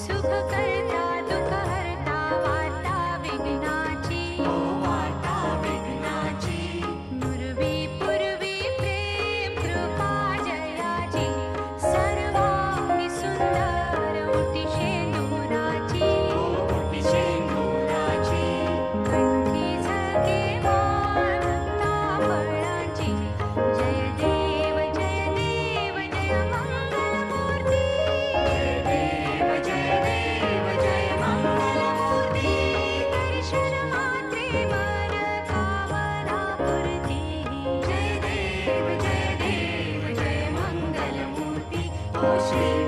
सुख करता दुःख हरता वार्ता विघ्नाची, वार्ता विघ्नाची. नुरवी पूर्वी प्रेम कृपा जयाची, सर्वांगी सुंदर उटी शेंदुराची, ओटी शेंदुराची. कंठी झळके माळ भक्ता फळांची. जय देव जय देव जय मंगलमूर्ती, देव जय देव जय मंगलमूर्ती. दर्शन मात्रे मन कामना पूर्ती. जय देव जय देव जय मंगलमूर्ती. ओ श्री